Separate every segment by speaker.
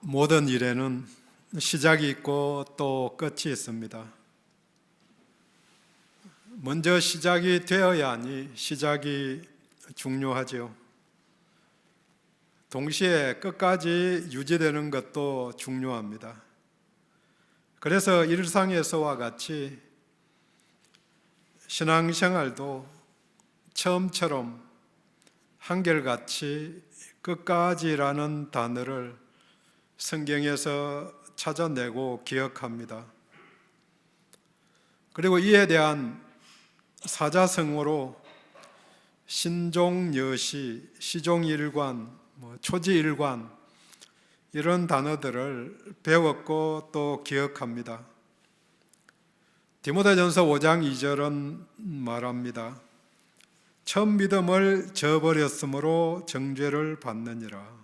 Speaker 1: 모든 일에는 시작이 있고 또 끝이 있습니다. 먼저 시작이 되어야 하니 시작이 중요하죠. 동시에 끝까지 유지되는 것도 중요합니다. 그래서 일상에서와 같이 신앙생활도 처음처럼 한결같이 끝까지라는 단어를 성경에서 찾아내고 기억합니다. 그리고 이에 대한 사자성어로 신종여시, 시종일관, 초지일관 이런 단어들을 배웠고 또 기억합니다. 디모데전서 5장 2절은 말합니다. 처음 믿음을 저버렸으므로 정죄를 받느니라.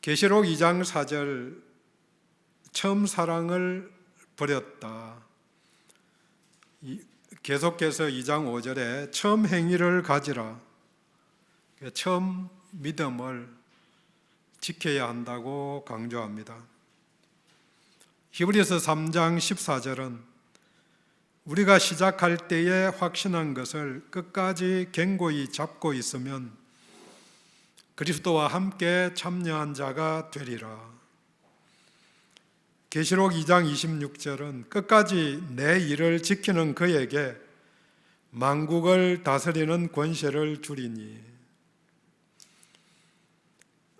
Speaker 1: 계시록 2장 4절 처음 사랑을 버렸다. 계속해서 2장 5절에 처음 행위를 가지라. 처음 믿음을 지켜야 한다고 강조합니다. 히브리서 3장 14절은 우리가 시작할 때에 확신한 것을 끝까지 견고히 잡고 있으면 그리스도와 함께 참여한 자가 되리라. 계시록 2장 26절은 끝까지 내 일을 지키는 그에게 만국을 다스리는 권세를 주리니.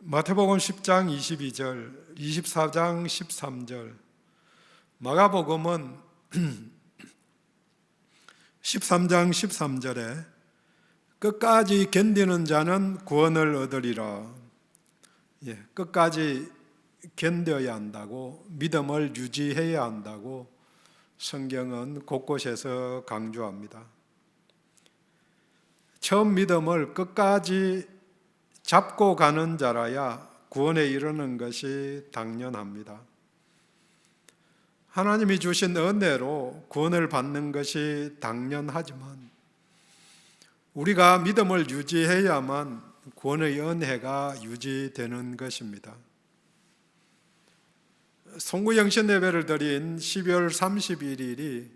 Speaker 1: 마태복음 10장 22절, 24장 13절, 마가복음은 13장 13절에 끝까지 견디는 자는 구원을 얻으리라. 끝까지 견뎌야 한다고, 믿음을 유지해야 한다고 성경은 곳곳에서 강조합니다. 처음 믿음을 끝까지 잡고 가는 자라야 구원에 이르는 것이 당연합니다. 하나님이 주신 은혜로 구원을 받는 것이 당연하지만 우리가 믿음을 유지해야만 구원의 은혜가 유지되는 것입니다. 송구영신 예배를 드린 12월 31일이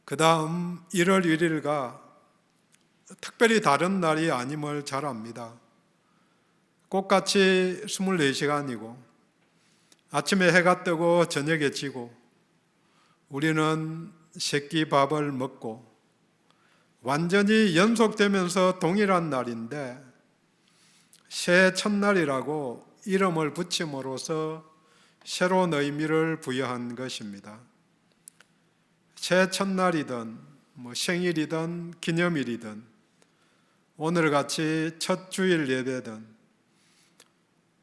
Speaker 1: 그 다음 1월 1일과 특별히 다른 날이 아님을 잘 압니다. 똑같이 24시간이고 아침에 해가 뜨고 저녁에 지고 우리는 새끼 밥을 먹고 완전히 연속되면서 동일한 날인데 새해 첫날이라고 이름을 붙임으로써 새로운 의미를 부여한 것입니다. 새해 첫날이든 생일이든 기념일이든 오늘같이 첫 주일 예배든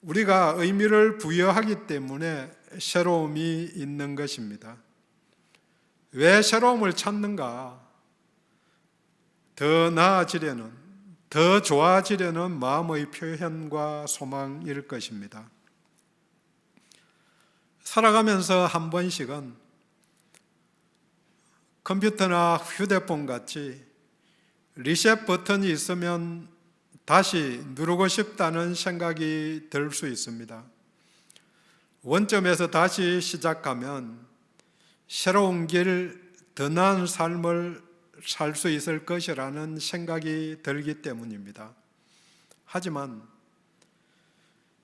Speaker 1: 우리가 의미를 부여하기 때문에 새로움이 있는 것입니다. 왜 새로움을 찾는가? 더 나아지려는, 더 좋아지려는 마음의 표현과 소망일 것입니다. 살아가면서 한 번씩은 컴퓨터나 휴대폰 같이 리셋 버튼이 있으면 다시 누르고 싶다는 생각이 들 수 있습니다. 원점에서 다시 시작하면 새로운 길, 더 나은 삶을 살 수 있을 것이라는 생각이 들기 때문입니다. 하지만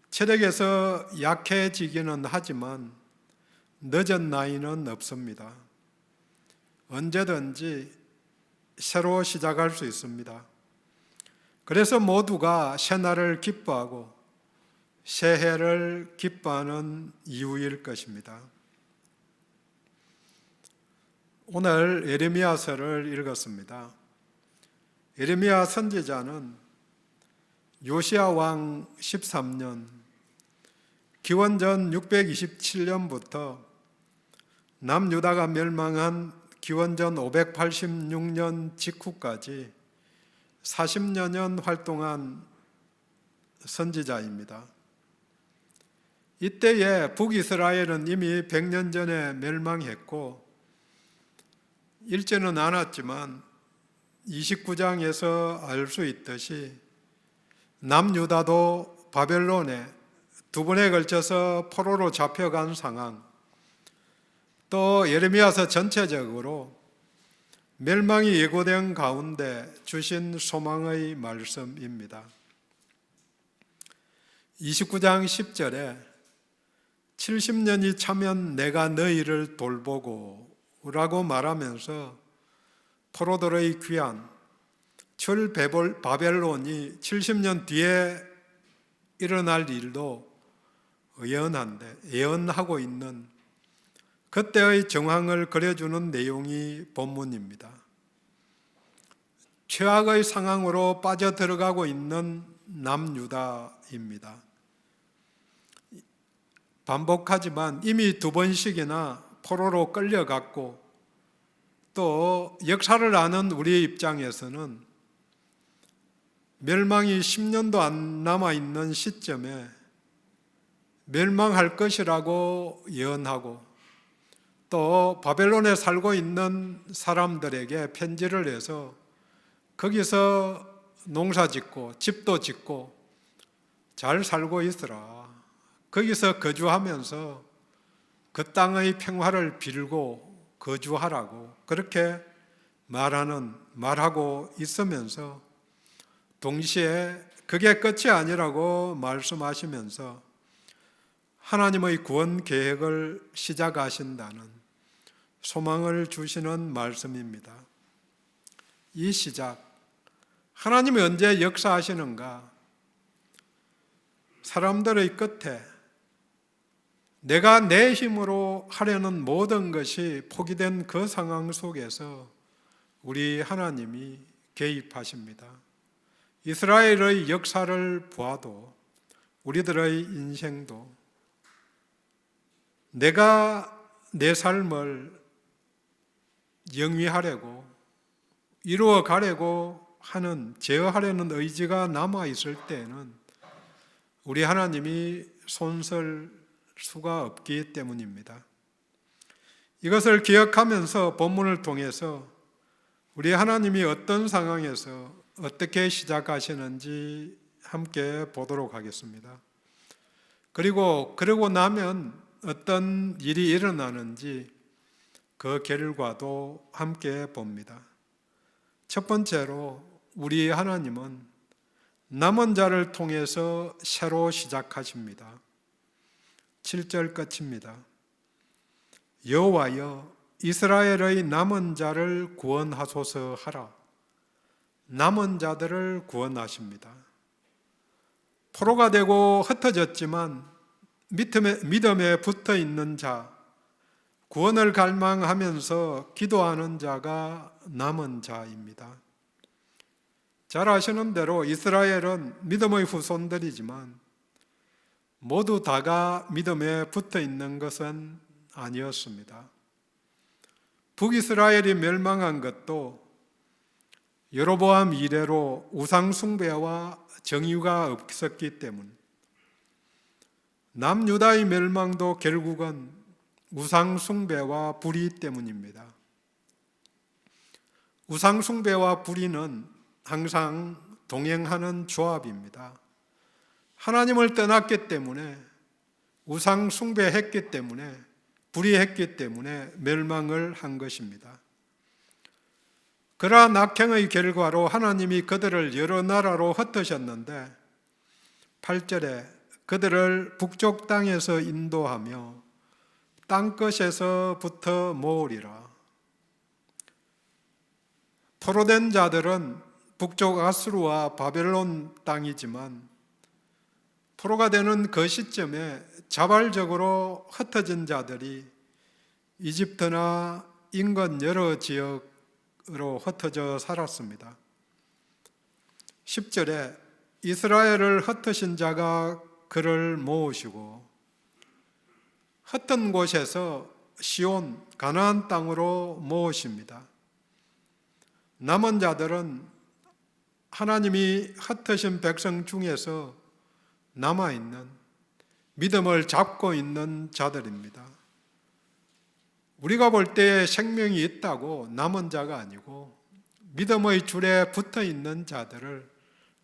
Speaker 1: 체력에서 약해지기는 하지만 늦은 나이는 없습니다. 언제든지 새로 시작할 수 있습니다. 그래서 모두가 새날을 기뻐하고 새해를 기뻐하는 이유일 것입니다. 오늘 예레미야서를 읽었습니다. 예레미야 선지자는 요시야 왕 13년 기원전 627년부터 남유다가 멸망한 기원전 586년 직후까지 40여 년 활동한 선지자입니다. 이때에 북이스라엘은 이미 100년 전에 멸망했고 읽지는 않았지만 29장에서 알 수 있듯이 남유다도 바벨론에 두 번에 걸쳐서 포로로 잡혀간 상황, 또 예레미야서 전체적으로 멸망이 예고된 가운데 주신 소망의 말씀입니다. 29장 10절에 70년이 차면 내가 너희를 돌보고 라고 말하면서 포로들의 귀환, 철 바벨론이 70년 뒤에 일어날 일도 예언하고 있는 그때의 정황을 그려주는 내용이 본문입니다. 최악의 상황으로 빠져들어가고 있는 남유다입니다. 반복하지만 이미 두 번씩이나 포로로 끌려갔고, 또 역사를 아는 우리의 입장에서는 멸망이 10년도 안 남아있는 시점에 멸망할 것이라고 예언하고, 또 바벨론에 살고 있는 사람들에게 편지를 해서 거기서 농사 짓고 집도 짓고 잘 살고 있으라, 거기서 거주하면서 그 땅의 평화를 빌고 거주하라고 그렇게 말하고 있으면서, 동시에 그게 끝이 아니라고 말씀하시면서 하나님의 구원 계획을 시작하신다는 소망을 주시는 말씀입니다. 이 시작, 하나님이 언제 역사하시는가? 사람들의 끝에 내가 내 힘으로 하려는 모든 것이 포기된 그 상황 속에서 우리 하나님이 개입하십니다. 이스라엘의 역사를 보아도 우리들의 인생도 내가 내 삶을 영위하려고 이루어 가려고 하는, 제어하려는 의지가 남아있을 때에는 우리 하나님이 손쓸 수가 없기 때문입니다. 이것을 기억하면서 본문을 통해서 우리 하나님이 어떤 상황에서 어떻게 시작하시는지 함께 보도록 하겠습니다. 그러고 나면 어떤 일이 일어나는지 그 결과도 함께 봅니다. 첫 번째로 우리 하나님은 남은 자를 통해서 새로 시작하십니다. 7절 끝입니다. 여호와여 이스라엘의 남은 자를 구원하소서 하라. 남은 자들을 구원하십니다. 포로가 되고 흩어졌지만 믿음에 붙어 있는 자, 구원을 갈망하면서 기도하는 자가 남은 자입니다. 잘 아시는 대로 이스라엘은 믿음의 후손들이지만 모두 다가 믿음에 붙어 있는 것은 아니었습니다. 북이스라엘이 멸망한 것도 여로보암 이래로 우상 숭배와 정의가 없었기 때문, 남유다의 멸망도 결국은 우상 숭배와 불의 때문입니다. 우상 숭배와 불의는 항상 동행하는 조합입니다. 하나님을 떠났기 때문에, 우상 숭배했기 때문에, 불의했기 때문에 멸망을 한 것입니다. 그러한 악행의 결과로 하나님이 그들을 여러 나라로 흩으셨는데 8절에 그들을 북쪽 땅에서 인도하며 땅끝에서부터 모으리라. 포로된 자들은 북쪽 아수르와 바벨론 땅이지만 포로가 되는 그 시점에 자발적으로 흩어진 자들이 이집트나 인근 여러 지역으로 흩어져 살았습니다. 10절에 이스라엘을 흩으신 자가 그를 모으시고 흩은 곳에서 시온 가나안 땅으로 모으십니다. 남은 자들은 하나님이 흩으신 백성 중에서 남아있는, 믿음을 잡고 있는 자들입니다. 우리가 볼 때 생명이 있다고 남은 자가 아니고 믿음의 줄에 붙어 있는 자들을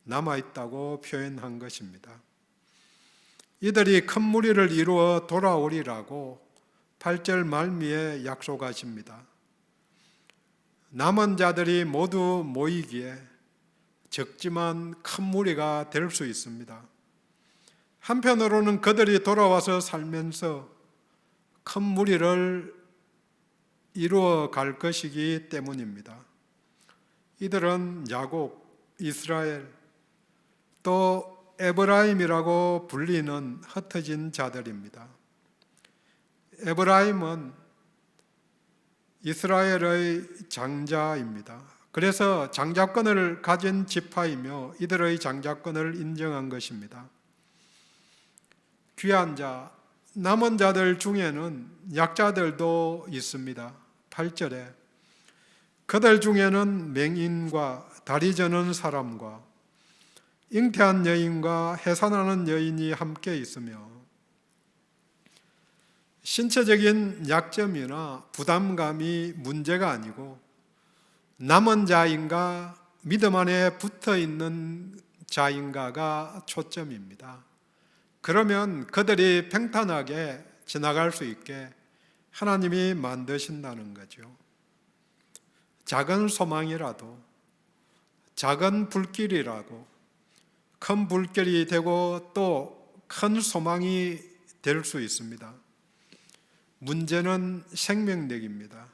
Speaker 1: 남아있다고 표현한 것입니다. 이들이 큰 무리를 이루어 돌아오리라고 8절 말미에 약속하십니다. 남은 자들이 모두 모이기에 적지만 큰 무리가 될 수 있습니다. 한편으로는 그들이 돌아와서 살면서 큰 무리를 이루어 갈 것이기 때문입니다. 이들은 야곱, 이스라엘, 또 에브라임이라고 불리는 흩어진 자들입니다. 에브라임은 이스라엘의 장자입니다. 그래서 장자권을 가진 지파이며 이들의 장자권을 인정한 것입니다. 귀한 자, 남은 자들 중에는 약자들도 있습니다. 8절에 그들 중에는 맹인과 다리 저는 사람과 잉태한 여인과 해산하는 여인이 함께 있으며 신체적인 약점이나 부담감이 문제가 아니고 남은 자인가 믿음 안에 붙어 있는 자인가가 초점입니다. 그러면 그들이 평탄하게 지나갈 수 있게 하나님이 만드신다는 거죠. 작은 소망이라도, 작은 불길이라고 큰 불길이 되고 또 큰 소망이 될 수 있습니다. 문제는 생명력입니다.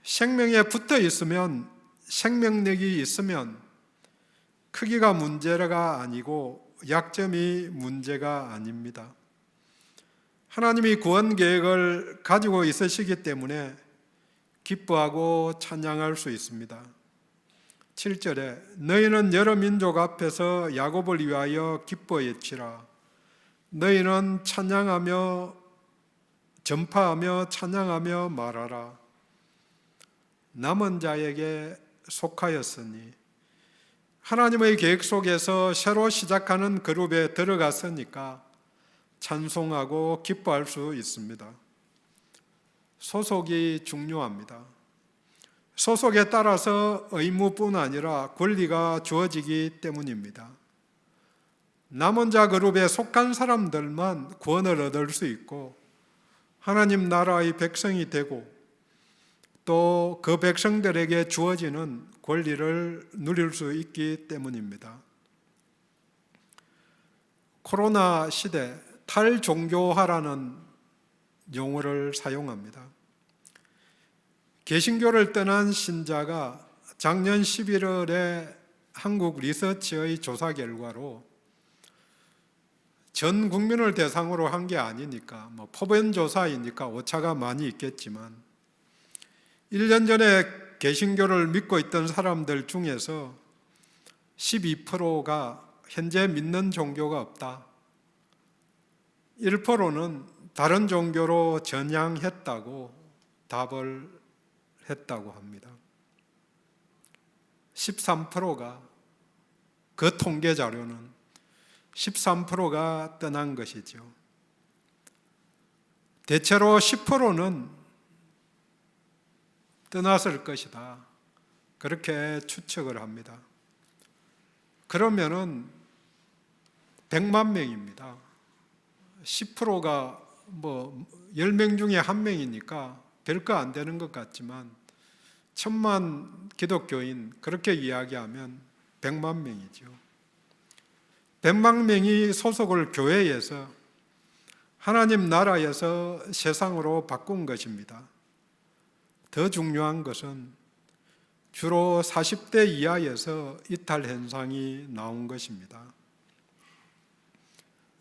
Speaker 1: 생명에 붙어 있으면, 생명력이 있으면 크기가 문제가 아니고 약점이 문제가 아닙니다. 하나님이 구원 계획을 가지고 있으시기 때문에 기뻐하고 찬양할 수 있습니다. 7절에 너희는 여러 민족 앞에서 야곱을 위하여 기뻐 외치라. 너희는 찬양하며 전파하며 찬양하며 말하라. 남은 자에게 속하였으니 하나님의 계획 속에서 새로 시작하는 그룹에 들어갔으니까 찬송하고 기뻐할 수 있습니다. 소속이 중요합니다. 소속에 따라서 의무뿐 아니라 권리가 주어지기 때문입니다. 남은 자 그룹에 속한 사람들만 구원을 얻을 수 있고 하나님 나라의 백성이 되고 또 그 백성들에게 주어지는 권리를 누릴 수 있기 때문입니다. 코로나 시대 탈종교화라는 용어를 사용합니다. 개신교를 떠난 신자가 작년 11월에 한국 리서치의 조사 결과로 전 국민을 대상으로 한 게 아니니까 포변 조사이니까 오차가 많이 있겠지만 1년 전에 개신교를 믿고 있던 사람들 중에서 12%가 현재 믿는 종교가 없다. 1%는 다른 종교로 전향했다고 답을 했다고 합니다. 13%가 그 통계 자료는 13%가 떠난 것이죠. 대체로 10%는 떠났을 것이다. 그렇게 추측을 합니다. 그러면은 100만 명입니다. 10%가 10명 중에 1명이니까 별거 안 되는 것 같지만 1000만 기독교인 그렇게 이야기하면 100만 명이죠. 100만 명이 소속을 교회에서 하나님 나라에서 세상으로 바꾼 것입니다. 더 중요한 것은 주로 40대 이하에서 이탈 현상이 나온 것입니다.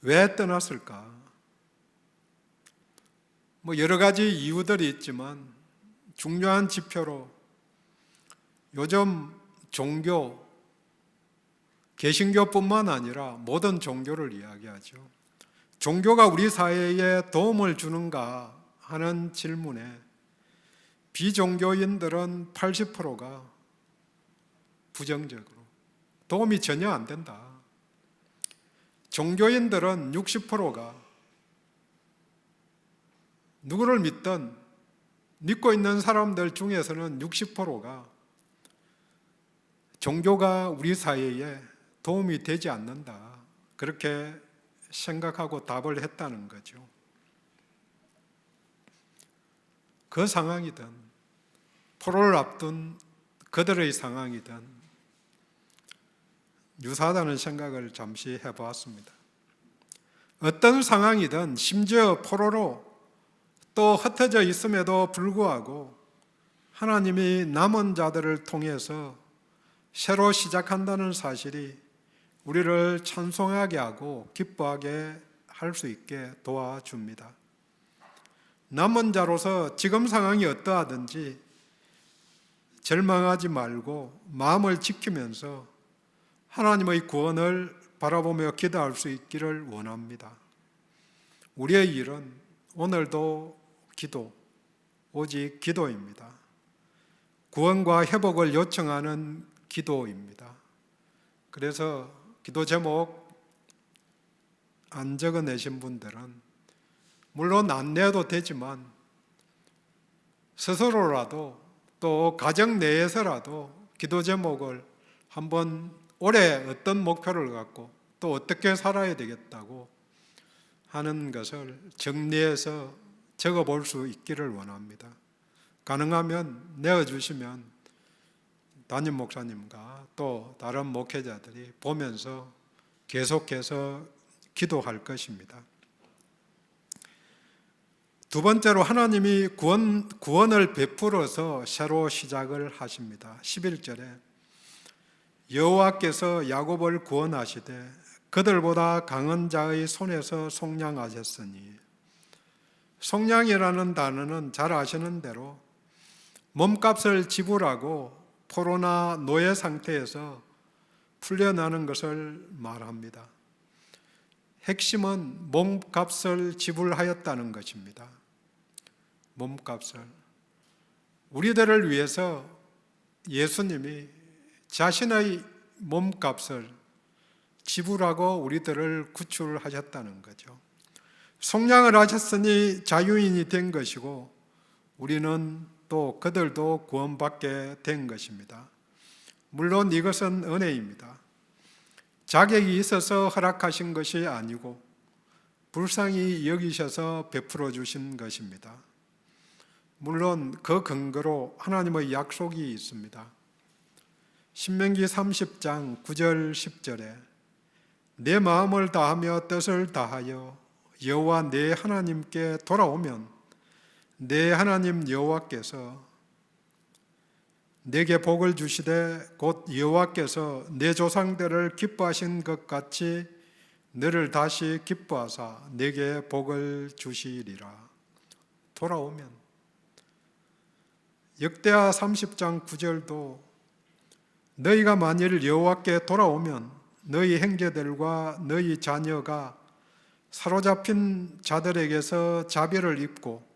Speaker 1: 왜 떠났을까? 여러 가지 이유들이 있지만 중요한 지표로 요즘 종교, 개신교뿐만 아니라 모든 종교를 이야기하죠. 종교가 우리 사회에 도움을 주는가 하는 질문에 비종교인들은 80%가 부정적으로 도움이 전혀 안 된다. 종교인들은 60%가 누구를 믿든 믿고 있는 사람들 중에서는 60%가 종교가 우리 사회에 도움이 되지 않는다. 그렇게 생각하고 답을 했다는 거죠. 그 상황이든 포로를 앞둔 그들의 상황이든 유사하다는 생각을 잠시 해보았습니다. 어떤 상황이든 심지어 포로로 또 흩어져 있음에도 불구하고 하나님이 남은 자들을 통해서 새로 시작한다는 사실이 우리를 찬송하게 하고 기뻐하게 할 수 있게 도와줍니다. 남은 자로서 지금 상황이 어떠하든지 절망하지 말고 마음을 지키면서 하나님의 구원을 바라보며 기도할 수 있기를 원합니다. 우리의 일은 오늘도 기도, 오직 기도입니다. 구원과 회복을 요청하는 기도입니다. 그래서 기도 제목 안 적어내신 분들은 물론 안 내도 되지만 스스로라도 또 가정 내에서라도 기도 제목을 한번 올해 어떤 목표를 갖고 또 어떻게 살아야 되겠다고 하는 것을 정리해서 적어볼 수 있기를 원합니다. 가능하면 내어주시면 담임 목사님과 또 다른 목회자들이 보면서 계속해서 기도할 것입니다. 두 번째로 하나님이 구원을 베풀어서 새로 시작을 하십니다. 11절에 여호와께서 야곱을 구원하시되 그들보다 강한 자의 손에서 속량하셨으니, 속량이라는 단어는 잘 아시는 대로 몸값을 지불하고 포로나 노예 상태에서 풀려나는 것을 말합니다. 핵심은 몸값을 지불하였다는 것입니다. 몸값을. 우리들을 위해서 예수님이 자신의 몸값을 지불하고 우리들을 구출하셨다는 거죠. 속량을 하셨으니 자유인이 된 것이고 우리는 또 그들도 구원받게 된 것입니다. 물론 이것은 은혜입니다. 자격이 있어서 허락하신 것이 아니고 불쌍히 여기셔서 베풀어 주신 것입니다. 물론 그 근거로 하나님의 약속이 있습니다. 신명기 30장 9절 10절에 내 마음을 다하며 뜻을 다하여 여호와 내 하나님께 돌아오면 내 하나님 여호와께서 내게 복을 주시되 곧 여호와께서 내 조상들을 기뻐하신 것 같이 너를 다시 기뻐하사 내게 복을 주시리라. 돌아오면. 역대하 30장 9절도 너희가 만일 여호와께 돌아오면 너희 형제들과 너희 자녀가 사로잡힌 자들에게서 자비를 입고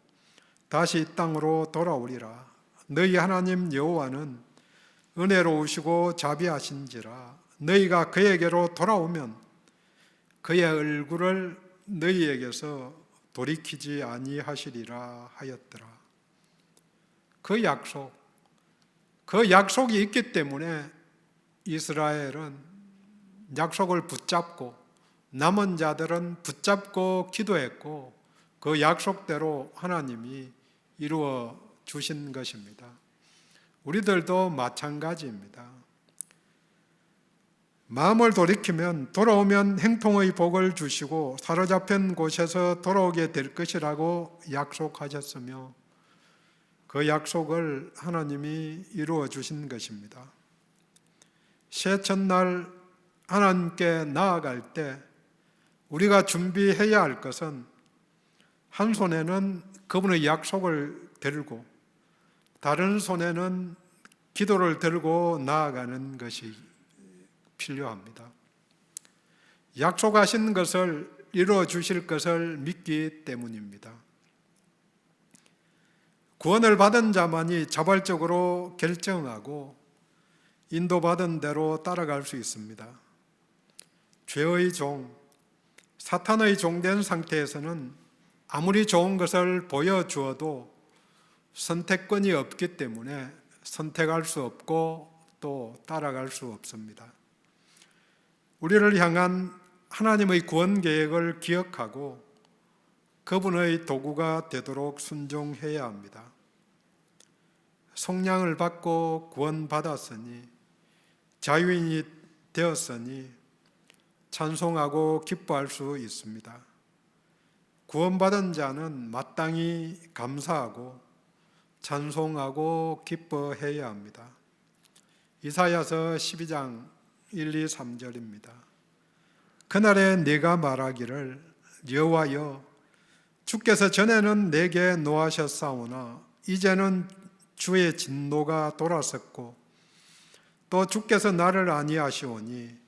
Speaker 1: 다시 이 땅으로 돌아오리라. 너희 하나님 여호와는 은혜로우시고 자비하신지라. 너희가 그에게로 돌아오면 그의 얼굴을 너희에게서 돌이키지 아니하시리라 하였더라. 그 약속이 있기 때문에 이스라엘은 약속을 붙잡고 남은 자들은 붙잡고 기도했고 그 약속대로 하나님이 이루어 주신 것입니다. 우리들도 마찬가지입니다. 마음을 돌이키면 돌아오면 행통의 복을 주시고 사로잡힌 곳에서 돌아오게 될 것이라고 약속하셨으며 그 약속을 하나님이 이루어 주신 것입니다. 새 첫날 하나님께 나아갈 때 우리가 준비해야 할 것은 한 손에는 그분의 약속을 들고 다른 손에는 기도를 들고 나아가는 것이 필요합니다. 약속하신 것을 이루어 주실 것을 믿기 때문입니다. 구원을 받은 자만이 자발적으로 결정하고 인도받은 대로 따라갈 수 있습니다. 죄의 종, 사탄의 종된 상태에서는 아무리 좋은 것을 보여주어도 선택권이 없기 때문에 선택할 수 없고 또 따라갈 수 없습니다. 우리를 향한 하나님의 구원 계획을 기억하고 그분의 도구가 되도록 순종해야 합니다. 속량을 받고 구원받았으니, 자유인이 되었으니 찬송하고 기뻐할 수 있습니다. 구원받은 자는 마땅히 감사하고 찬송하고 기뻐해야 합니다. 이사야서 12장 1, 2, 3절입니다. 그날에 네가 말하기를 여호와여, 주께서 전에는 내게 노하셨사오나 이제는 주의 진노가 돌아섰고 또 주께서 나를 아니하시오니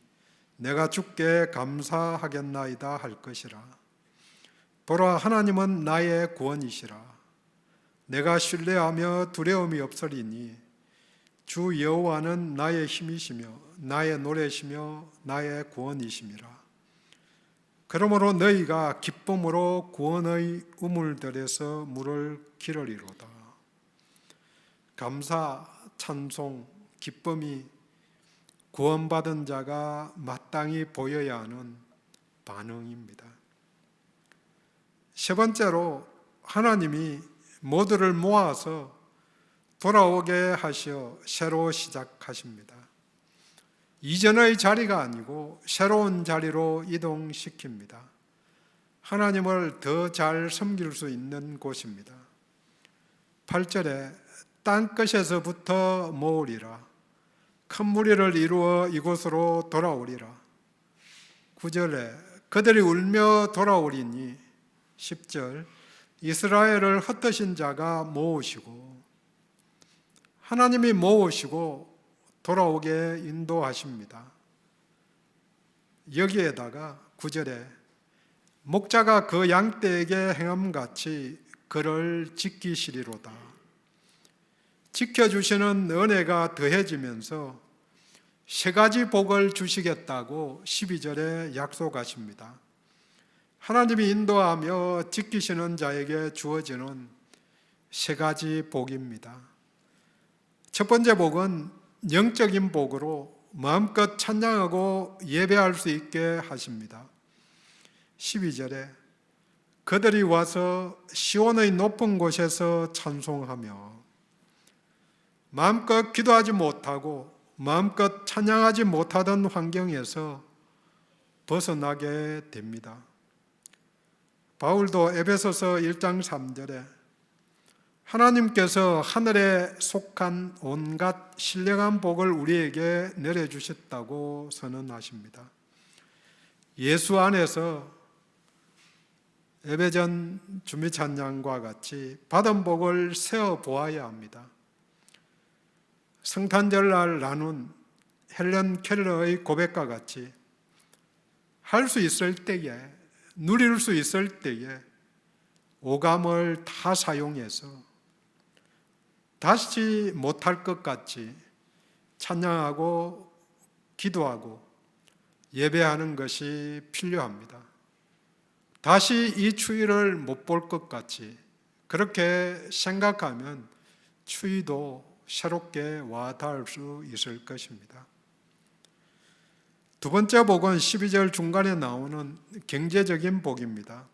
Speaker 1: 내가 주께 감사하겠나이다 할 것이라. 보라, 하나님은 나의 구원이시라. 내가 신뢰하며 두려움이 없으리니 주 여호와는 나의 힘이시며 나의 노래시며 나의 구원이심이라. 그러므로 너희가 기쁨으로 구원의 우물들에서 물을 기르리로다. 감사, 찬송, 기쁨이 구원받은 자가 마땅히 보여야 하는 반응입니다. 세 번째로, 하나님이 모두를 모아서 돌아오게 하시어 새로 시작하십니다. 이전의 자리가 아니고 새로운 자리로 이동시킵니다. 하나님을 더 잘 섬길 수 있는 곳입니다. 8절에 땅끝에서부터 모으리라. 큰 무리를 이루어 이곳으로 돌아오리라. 9절에 그들이 울며 돌아오리니, 10절 이스라엘을 흩으신 자가 모으시고, 하나님이 모으시고 돌아오게 인도하십니다. 여기에다가 9절에 목자가 그 양떼에게 행함같이 그를 지키시리로다. 지켜주시는 은혜가 더해지면서 세 가지 복을 주시겠다고 12절에 약속하십니다. 하나님이 인도하며 지키시는 자에게 주어지는 세 가지 복입니다. 첫 번째 복은 영적인 복으로 마음껏 찬양하고 예배할 수 있게 하십니다. 12절에 그들이 와서 시온의 높은 곳에서 찬송하며, 마음껏 기도하지 못하고 마음껏 찬양하지 못하던 환경에서 벗어나게 됩니다. 바울도 에베소서 1장 3절에 하나님께서 하늘에 속한 온갖 신령한 복을 우리에게 내려주셨다고 선언하십니다. 예수 안에서 예배전 주미 찬양과 같이 받은 복을 세어 보아야 합니다. 성탄절날 나눈 헬런 켈러의 고백과 같이 할 수 있을 때에, 누릴 수 있을 때에 오감을 다 사용해서 다시 못할 것 같이 찬양하고 기도하고 예배하는 것이 필요합니다. 다시 이 추위를 못 볼 것 같이 그렇게 생각하면 추위도 새롭게 와 닿을 수 있을 것입니다. 두 번째 복은 12절 중간에 나오는 경제적인 복입니다.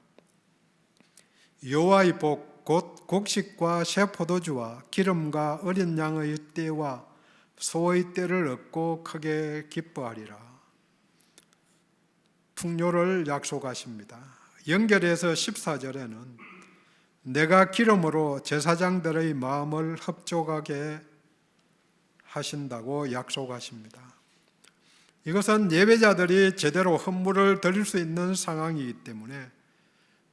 Speaker 1: 여호와의 복, 곧 곡식과 새 포도주와 기름과 어린 양의 떼와 소의 떼를 얻고 크게 기뻐하리라. 풍요를 약속하십니다. 연결해서 14절에는 내가 기름으로 제사장들의 마음을 흡족하게 하신다고 약속하십니다. 이것은 예배자들이 제대로 헌물을 드릴 수 있는 상황이기 때문에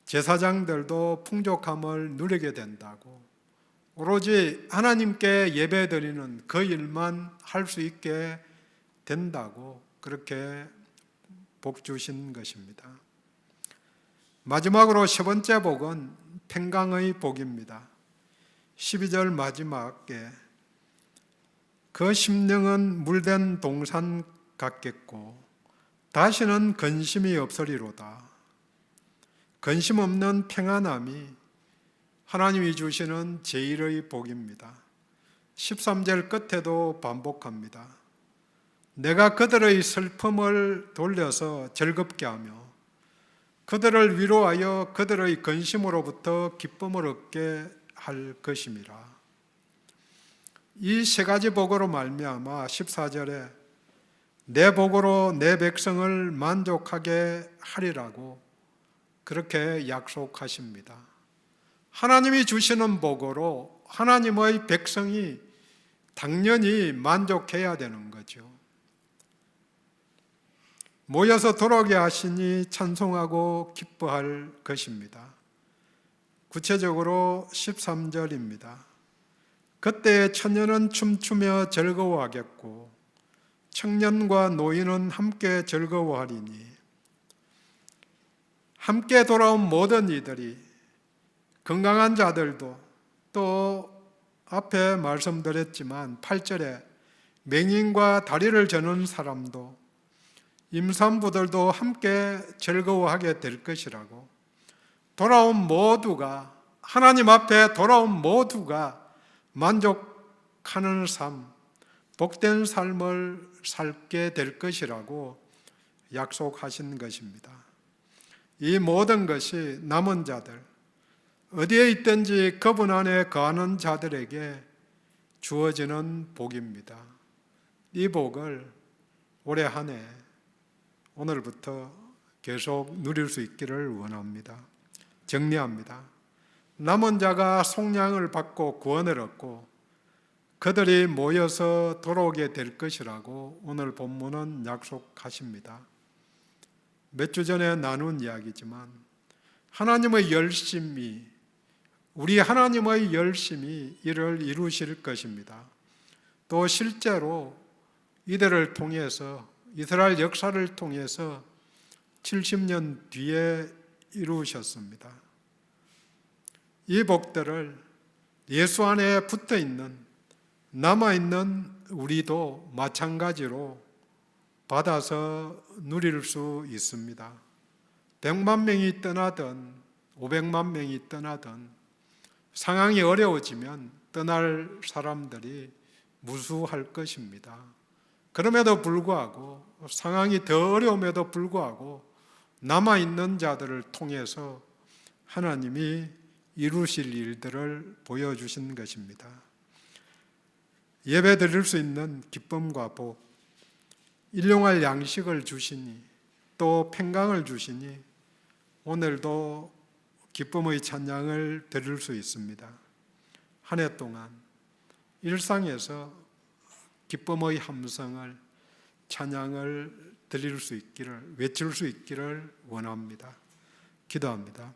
Speaker 1: 제사장들도 풍족함을 누리게 된다고, 오로지 하나님께 예배드리는 그 일만 할 수 있게 된다고 그렇게 복 주신 것입니다. 마지막으로 세 번째 복은 평강의 복입니다. 12절 마지막에 그 심령은 물된 동산 같겠고 다시는 근심이 없으리로다. 근심 없는 평안함이 하나님이 주시는 제1의 복입니다. 13절 끝에도 반복합니다. 내가 그들의 슬픔을 돌려서 즐겁게 하며 그들을 위로하여 그들의 근심으로부터 기쁨을 얻게 할 것임이라. 이 세 가지 복으로 말미암아 14절에 내 복으로 내 백성을 만족하게 하리라고 그렇게 약속하십니다. 하나님이 주시는 복으로 하나님의 백성이 당연히 만족해야 되는 거죠. 모여서 돌아오게 하시니 찬송하고 기뻐할 것입니다. 구체적으로 13절입니다. 그때 처녀는 춤추며 즐거워하겠고 청년과 노인은 함께 즐거워하리니 함께 돌아온 모든 이들이 건강한 자들도 또 앞에 말씀드렸지만 8절에 맹인과 다리를 저는 사람도 임산부들도 함께 즐거워하게 될 것이라고 돌아온 모두가 하나님 앞에 돌아온 모두가 만족하는 삶, 복된 삶을 살게 될 것이라고 약속하신 것입니다. 이 모든 것이 남은 자들, 어디에 있든지 그분 안에 거하는 자들에게 주어지는 복입니다. 이 복을 올해 한 해 오늘부터 계속 누릴 수 있기를 원합니다. 정리합니다. 남은 자가 속량을 받고 구원을 얻고 그들이 모여서 돌아오게 될 것이라고 오늘 본문은 약속하십니다. 몇 주 전에 나눈 이야기지만 하나님의 열심이 우리 하나님의 열심이 이를 이루실 것입니다. 또 실제로 이들을 통해서 이스라엘 역사를 통해서 70년 뒤에 이루셨습니다. 이 복들을 예수 안에 붙어있는 남아있는 우리도 마찬가지로 받아서 누릴 수 있습니다. 100만 명이 떠나든 500만 명이 떠나든 상황이 어려워지면 떠날 사람들이 무수할 것입니다. 그럼에도 불구하고 상황이 더 어려움에도 불구하고 남아있는 자들을 통해서 하나님이 이루실 일들을 보여주신 것입니다. 예배 드릴 수 있는 기쁨과 복, 일용할 양식을 주시니 또 평강을 주시니 오늘도 기쁨의 찬양을 드릴 수 있습니다. 한 해 동안 일상에서 기쁨의 함성을 찬양을 드릴 수 있기를 외칠 수 있기를 원합니다. 기도합니다.